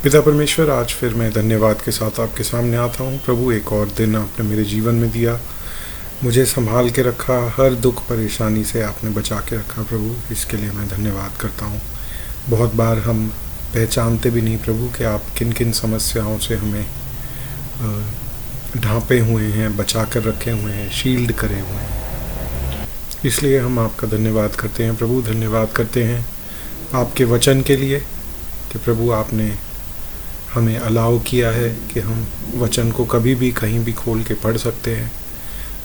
पिता परमेश्वर, आज फिर मैं धन्यवाद के साथ आपके सामने आता हूँ। प्रभु, एक और दिन आपने मेरे जीवन में दिया, मुझे संभाल के रखा, हर दुख परेशानी से आपने बचा के रखा। प्रभु, इसके लिए मैं धन्यवाद करता हूँ। बहुत बार हम पहचानते भी नहीं प्रभु कि आप किन किन समस्याओं से हमें ढांपे हुए हैं, बचा कर रखे हुए हैं, शील्ड करे हुए हैं। इसलिए हम आपका धन्यवाद करते हैं प्रभु। धन्यवाद करते हैं आपके वचन के लिए कि प्रभु आपने हमें अलाउ किया है कि हम वचन को कभी भी कहीं भी खोल के पढ़ सकते हैं।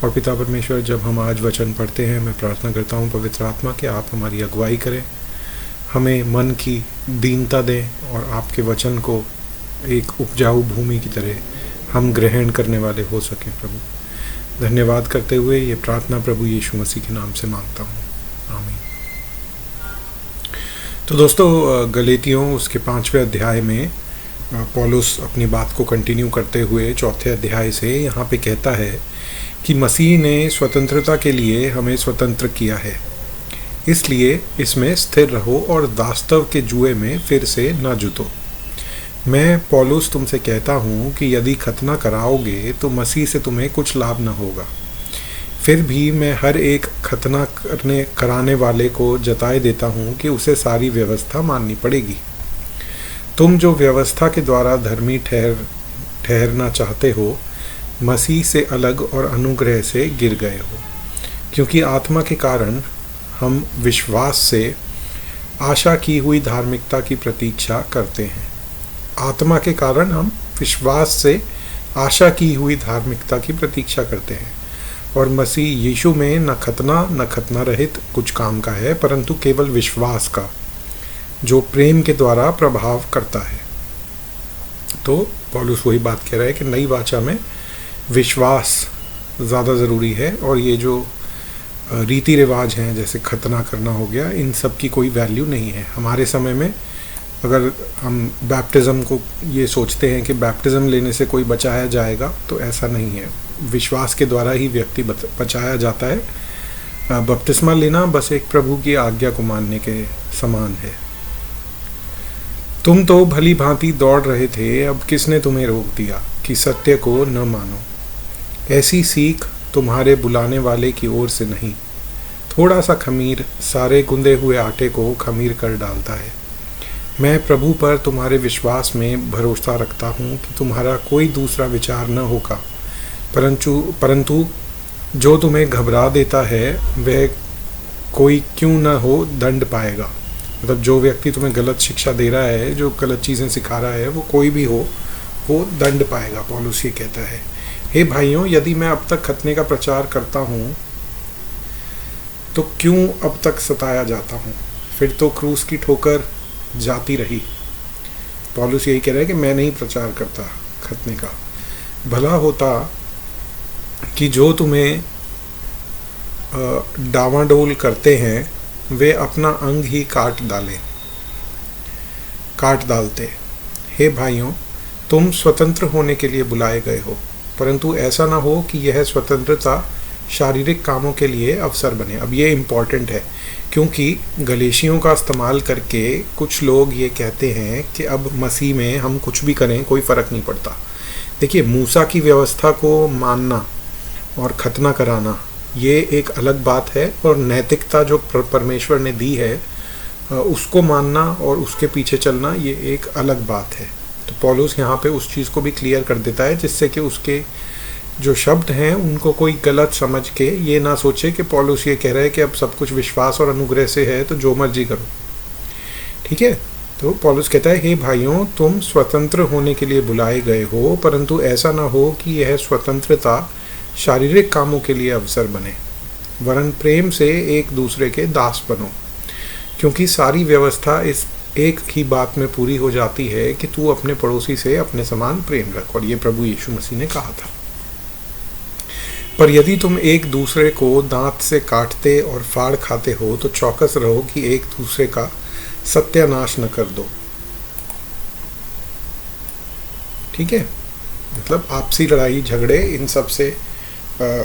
और पिता परमेश्वर, जब हम आज वचन पढ़ते हैं, मैं प्रार्थना करता हूँ पवित्र आत्मा कि आप हमारी अगुवाई करें, हमें मन की दीनता दें और आपके वचन को एक उपजाऊ भूमि की तरह हम ग्रहण करने वाले हो सकें। प्रभु, धन्यवाद करते हुए ये प्रार्थना प्रभु यीशु मसीह के नाम से मांगता हूँ, आमीन। तो दोस्तों, गलातियों उसके 5वें अध्याय में पौलुस अपनी बात को कंटिन्यू करते हुए 4थे अध्याय से यहाँ पे कहता है कि मसीह ने स्वतंत्रता के लिए हमें स्वतंत्र किया है, इसलिए इसमें स्थिर रहो और वास्तव के जुए में फिर से न जुटो। मैं पौलुस तुमसे कहता हूँ कि यदि खतना कराओगे तो मसीह से तुम्हें कुछ लाभ न होगा। फिर भी मैं हर एक खतना कराने वाले को जताए देता हूँ कि उसे सारी व्यवस्था माननी पड़ेगी। तुम जो व्यवस्था के द्वारा धर्मी ठहरना चाहते हो, मसीह से अलग और अनुग्रह से गिर गए हो, क्योंकि आत्मा के कारण हम विश्वास से आशा की हुई धार्मिकता की प्रतीक्षा करते हैं। आत्मा के कारण हम विश्वास से आशा की हुई धार्मिकता की प्रतीक्षा करते हैं। और मसीह यीशु में न खतना रहित कुछ काम का है, परंतु केवल विश्वास का, जो प्रेम के द्वारा प्रभाव करता है। तो पौलुस वही बात कह रहा है कि नई वाचा में विश्वास ज़्यादा ज़रूरी है, और ये जो रीति रिवाज हैं जैसे खतना करना हो गया, इन सब की कोई वैल्यू नहीं है। हमारे समय में अगर हम बैप्टिज़म को ये सोचते हैं कि बैप्टिज़म लेने से कोई बचाया जाएगा, तो ऐसा नहीं है। विश्वास के द्वारा ही व्यक्ति बचाया जाता है। बपतिस्मा लेना बस एक प्रभु की आज्ञा को मानने के समान है। तुम तो भली भांति दौड़ रहे थे, अब किसने तुम्हें रोक दिया कि सत्य को न मानो? ऐसी सीख तुम्हारे बुलाने वाले की ओर से नहीं। थोड़ा सा खमीर सारे गुंदे हुए आटे को खमीर कर डालता है। मैं प्रभु पर तुम्हारे विश्वास में भरोसा रखता हूँ कि तुम्हारा कोई दूसरा विचार न होगा, परंतु जो तुम्हें घबरा देता है वह कोई क्यों न हो दंड पाएगा। मतलब जो व्यक्ति तुम्हें गलत शिक्षा दे रहा है, जो गलत चीज़ें सिखा रहा है, वो कोई भी हो, वो दंड पाएगा। पौलुस ये कहता है, हे भाइयों, यदि मैं अब तक खतने का प्रचार करता हूँ तो क्यों अब तक सताया जाता हूँ? फिर तो क्रूस की ठोकर जाती रही। पौलुस यही कह रहा है कि मैं नहीं प्रचार करता खतने का। भला होता कि जो तुम्हें डावाडोल करते हैं वे अपना अंग ही काट डालते। हे भाइयों, तुम स्वतंत्र होने के लिए बुलाए गए हो, परंतु ऐसा ना हो कि यह स्वतंत्रता शारीरिक कामों के लिए अवसर बने। अब ये इम्पॉर्टेंट है, क्योंकि गलेशियों का इस्तेमाल करके कुछ लोग ये कहते हैं कि अब मसीह में हम कुछ भी करें कोई फ़र्क नहीं पड़ता। देखिए, मूसा की व्यवस्था को मानना और खतना कराना ये एक अलग बात है, और नैतिकता जो परमेश्वर ने दी है उसको मानना और उसके पीछे चलना ये एक अलग बात है। तो पौलुस यहाँ पे उस चीज़ को भी क्लियर कर देता है, जिससे कि उसके जो शब्द हैं उनको कोई गलत समझ के ये ना सोचे कि पौलुस ये कह रहा है कि अब सब कुछ विश्वास और अनुग्रह से है तो जो मर्जी करो। ठीक है, तो पौलुस कहता है, हे भाइयों, तुम स्वतंत्र होने के लिए बुलाए गए हो, परंतु ऐसा ना हो कि यह स्वतंत्रता शारीरिक कामों के लिए अवसर बने, वरन प्रेम से एक दूसरे के दास बनो, क्योंकि सारी व्यवस्था इस एक ही बात में पूरी हो जाती है कि तू अपने पड़ोसी से अपने समान प्रेम रख। और ये प्रभु यीशु मसीह ने कहा था। पर यदि तुम एक दूसरे को दांत से काटते और फाड़ खाते हो तो चौकस रहो कि एक दूसरे का सत्यानाश न कर दो। ठीक है, मतलब आपसी लड़ाई झगड़े इन सब से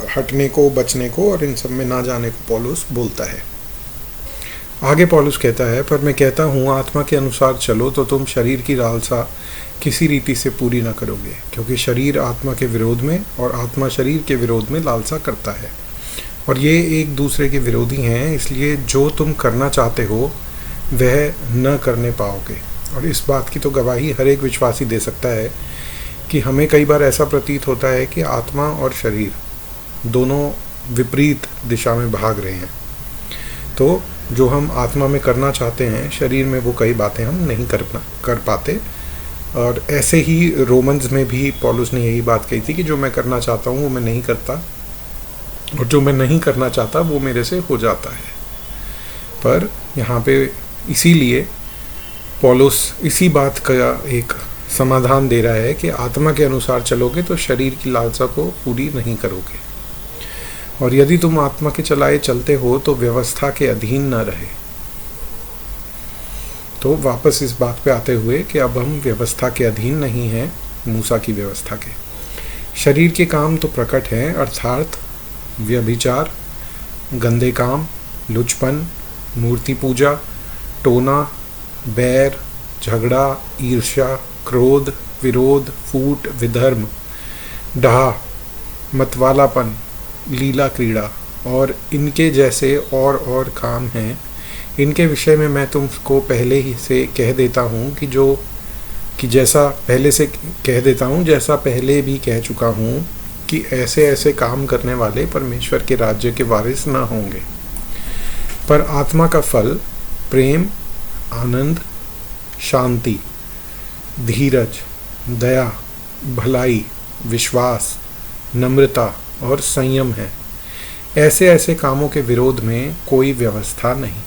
हटने को, बचने को और इन सब में ना जाने को पौलुस बोलता है। आगे पौलुस कहता है, पर मैं कहता हूँ आत्मा के अनुसार चलो तो तुम शरीर की लालसा किसी रीति से पूरी न करोगे, क्योंकि शरीर आत्मा के विरोध में और आत्मा शरीर के विरोध में लालसा करता है, और ये एक दूसरे के विरोधी हैं, इसलिए जो तुम करना चाहते हो वह न करने पाओगे। और इस बात की तो गवाही हर एक विश्वासी दे सकता है कि हमें कई बार ऐसा प्रतीत होता है कि आत्मा और शरीर दोनों विपरीत दिशा में भाग रहे हैं। तो जो हम आत्मा में करना चाहते हैं, शरीर में वो कई बातें हम नहीं कर पाते। और ऐसे ही रोमन्स में भी पौलुस ने यही बात कही थी कि जो मैं करना चाहता हूँ वो मैं नहीं करता, और जो मैं नहीं करना चाहता वो मेरे से हो जाता है। पर यहाँ पे इसीलिए पौलुस इसी बात का एक समाधान दे रहा है कि आत्मा के अनुसार चलोगे तो शरीर की लालसा को पूरी नहीं करोगे, और यदि तुम आत्मा के चलाए चलते हो तो व्यवस्था के अधीन न रहे। तो वापस इस बात पे आते हुए कि अब हम व्यवस्था के अधीन नहीं हैं, मूसा की व्यवस्था के। शरीर के काम तो प्रकट हैं, अर्थात व्यभिचार, गंदे काम, लुचपन, मूर्ति पूजा, टोना, बैर, झगड़ा, ईर्ष्या, क्रोध, विरोध, फूट, विधर्म, डहा, मतवालापन, लीला क्रीड़ा और इनके जैसे और काम हैं। इनके विषय में मैं तुमको पहले ही से कह देता हूँ जैसा पहले भी कह चुका हूँ कि ऐसे ऐसे काम करने वाले परमेश्वर के राज्य के वारिस न होंगे। पर आत्मा का फल प्रेम, आनंद, शांति, धीरज, दया, भलाई, विश्वास, नम्रता और संयम है। ऐसे ऐसे कामों के विरोध में कोई व्यवस्था नहीं।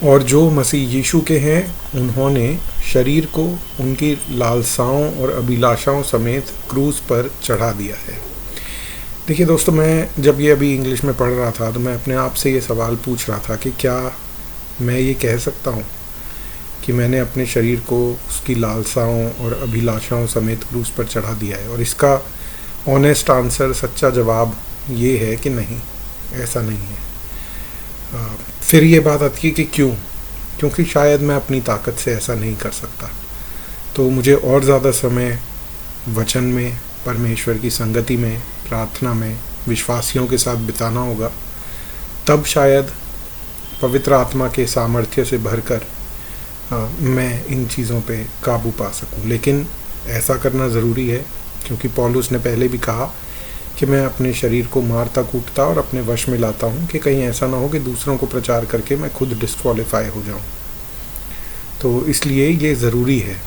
और जो मसीह यीशु के हैं उन्होंने शरीर को उनकी लालसाओं और अभिलाषाओं समेत क्रूस पर चढ़ा दिया है। देखिए दोस्तों, मैं जब ये अभी इंग्लिश में पढ़ रहा था तो मैं अपने आप से ये सवाल पूछ रहा था कि क्या मैं ये कह सकता हूँ कि मैंने अपने शरीर को उसकी लालसाओं और अभिलाषाओं समेत क्रूस पर चढ़ा दिया है। और इसका ऑनेस्ट आंसर, सच्चा जवाब ये है कि नहीं, ऐसा नहीं है। फिर ये बात आती है कि क्योंकि शायद मैं अपनी ताकत से ऐसा नहीं कर सकता, तो मुझे और ज़्यादा समय वचन में, परमेश्वर की संगति में, प्रार्थना में, विश्वासियों के साथ बिताना होगा। तब शायद पवित्र आत्मा के सामर्थ्य से भरकर मैं इन चीज़ों पे काबू पा सकूं। लेकिन ऐसा करना ज़रूरी है, क्योंकि पौलुस ने पहले भी कहा कि मैं अपने शरीर को मारता कूटता और अपने वश में लाता हूँ कि कहीं ऐसा ना हो कि दूसरों को प्रचार करके मैं खुद डिस्क्वालीफाई हो जाऊँ। तो इसलिए ये ज़रूरी है।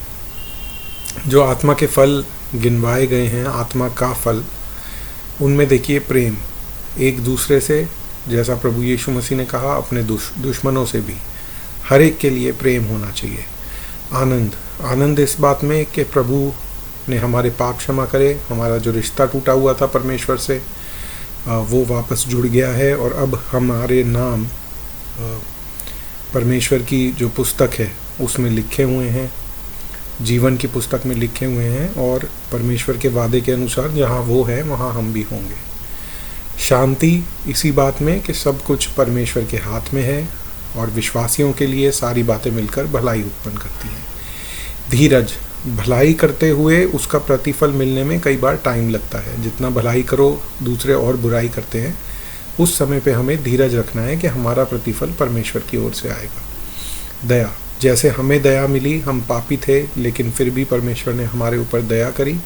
जो आत्मा के फल गिनवाए गए हैं, आत्मा का फल, उनमें देखिए प्रेम, एक दूसरे से, जैसा प्रभु यीशु मसीह ने कहा, अपने दुश्मनों से भी, हर एक के लिए प्रेम होना चाहिए। आनंद इस बात में कि प्रभु ने हमारे पाप क्षमा करे, हमारा जो रिश्ता टूटा हुआ था परमेश्वर से वो वापस जुड़ गया है, और अब हमारे नाम परमेश्वर की जो पुस्तक है उसमें लिखे हुए हैं, जीवन की पुस्तक में लिखे हुए हैं, और परमेश्वर के वादे के अनुसार जहाँ वो है वहाँ हम भी होंगे। शांति इसी बात में कि सब कुछ परमेश्वर के हाथ में है और विश्वासियों के लिए सारी बातें मिलकर भलाई उत्पन्न करती हैं। धीरज, भलाई करते हुए उसका प्रतिफल मिलने में कई बार टाइम लगता है। जितना भलाई करो दूसरे और बुराई करते हैं, उस समय पे हमें धीरज रखना है कि हमारा प्रतिफल परमेश्वर की ओर से आएगा। दया, जैसे हमें दया मिली, हम पापी थे लेकिन फिर भी परमेश्वर ने हमारे ऊपर दया करी,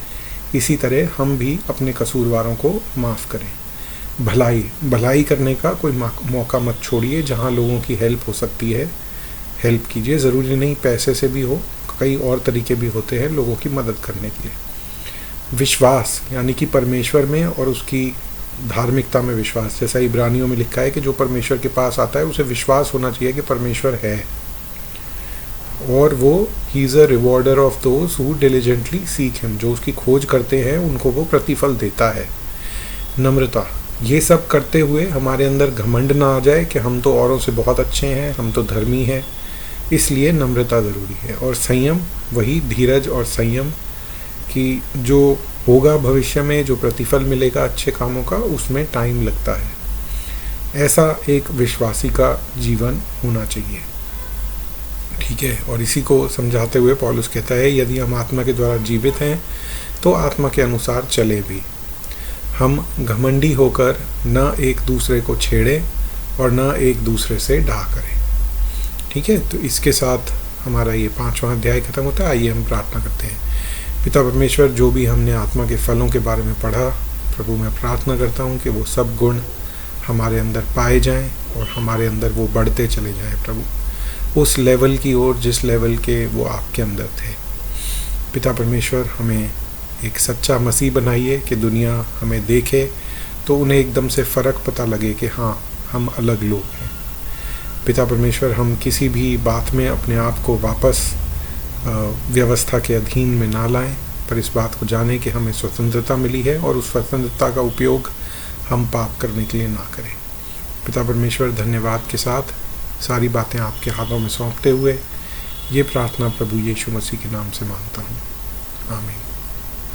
इसी तरह हम भी अपने कसूरवारों को माफ़ करें। भलाई करने का कोई मौका मत छोड़िए। जहाँ लोगों की हेल्प हो सकती है हेल्प कीजिए। ज़रूरी नहीं पैसे से भी हो, कई और तरीके भी होते हैं लोगों की मदद करने के लिए। विश्वास यानी कि परमेश्वर में और उसकी धार्मिकता में विश्वास, जैसा इब्रानियों में लिखा है कि जो परमेश्वर के पास आता है उसे विश्वास होना चाहिए कि परमेश्वर है, और वो ही is a rewarder of those who diligently seek him, जो उसकी खोज करते हैं उनको वो प्रतिफल देता है। नम्रता, ये सब करते हुए हमारे अंदर घमंड ना आ जाए कि हम तो औरों से बहुत अच्छे हैं, हम तो धर्मी हैं, इसलिए नम्रता ज़रूरी है। और संयम, वही धीरज और संयम कि जो होगा भविष्य में, जो प्रतिफल मिलेगा अच्छे कामों का, उसमें टाइम लगता है। ऐसा एक विश्वासी का जीवन होना चाहिए। ठीक है, और इसी को समझाते हुए पौलुस कहता है, यदि हम आत्मा के द्वारा जीवित हैं तो आत्मा के अनुसार चले भी। हम घमंडी होकर न एक दूसरे को छेड़ें और न एक दूसरे से डाह करें। ठीक है, तो इसके साथ हमारा ये 5वां अध्याय खत्म होता है। आइए हम प्रार्थना करते हैं। पिता परमेश्वर, जो भी हमने आत्मा के फलों के बारे में पढ़ा, प्रभु मैं प्रार्थना करता हूँ कि वो सब गुण हमारे अंदर पाए जाएं और हमारे अंदर वो बढ़ते चले जाएं प्रभु, उस लेवल की ओर जिस लेवल के वो आपके अंदर थे। पिता परमेश्वर, हमें एक सच्चा मसीह बनाइए कि दुनिया हमें देखे तो उन्हें एकदम से फ़र्क पता लगे कि हाँ, हम अलग लोग हैं। पिता परमेश्वर, हम किसी भी बात में अपने आप को वापस व्यवस्था के अधीन में ना लाएं, पर इस बात को जानें कि हमें स्वतंत्रता मिली है और उस स्वतंत्रता का उपयोग हम पाप करने के लिए ना करें। पिता परमेश्वर, धन्यवाद के साथ सारी बातें आपके हाथों में सौंपते हुए ये प्रार्थना प्रभु यीशु मसीह के नाम से मांगता हूँ, आमीन।